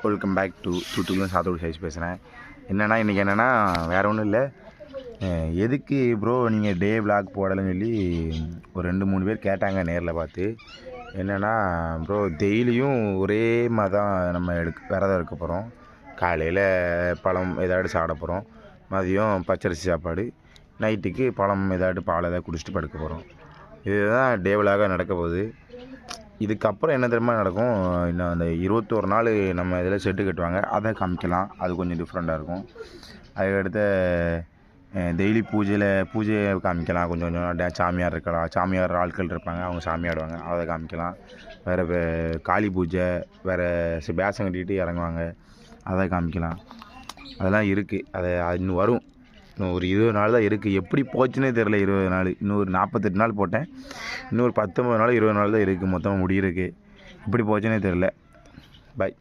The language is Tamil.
வெல்கம் பேக் டு தூத்துக்குடி சாத்தோடு சைஸ் பேசுகிறேன். இன்றைக்கி என்னென்னா வேறு ஒன்றும் இல்லை. எதுக்கு ப்ரோ நீங்கள் டே விளாக் போடலைன்னு சொல்லி ஒரு 2-3 பேர் கேட்டாங்க நேரில் பார்த்து. என்னென்னா ப்ரோ டெய்லியும் ஒரே மாதிரி தான் நம்ம விரதம் இருக்க போகிறோம். காலையில் பழம் ஏதாட்டு சாப்பிட போகிறோம், மதியம் பச்சரிசி சாப்பாடு, நைட்டுக்கு பழம் ஏதாட்டு பால் ஏதாவது குடிச்சிட்டு படுக்க போகிறோம். இதுதான் டே விளாகாக நடக்க போகுது. இதுக்கப்புறம் என்ன தெரியுமா நடக்கும், இன்னும் அந்த 21 நாள் நம்ம இதில் செட்டு கட்டுவாங்க, அதை காமிக்கலாம். அது கொஞ்சம் டிஃப்ரெண்ட்டாக இருக்கும். அதுக்கடுத்து டெய்லி பூஜையை காமிக்கலாம். கொஞ்சம் கொஞ்சம் சாமியார் இருக்கலாம், சாமியார் ஆட்கள் இருப்பாங்க, அவங்க சாமி ஆடுவாங்க, அதை காமிக்கலாம். வேறு காளி பூஜை, வேறு பேசம் கட்டிக்கிட்டு இறங்குவாங்க, அதை காமிக்கலாம். அதெல்லாம் இருக்குது. அது இன்னும் வரும். இன்னும் ஒரு 20 நாள் தான் இருக்குது. எப்படி போச்சுன்னே தெரில. 20 நாள், இன்னும் ஒரு 48 நாள் போட்டேன். இன்னும் ஒரு 19 நாள் 20 நாள் தான் இருக்குது மொத்தமாக முடியிருக்கு. எப்படி போச்சுன்னே தெரில. பாய்.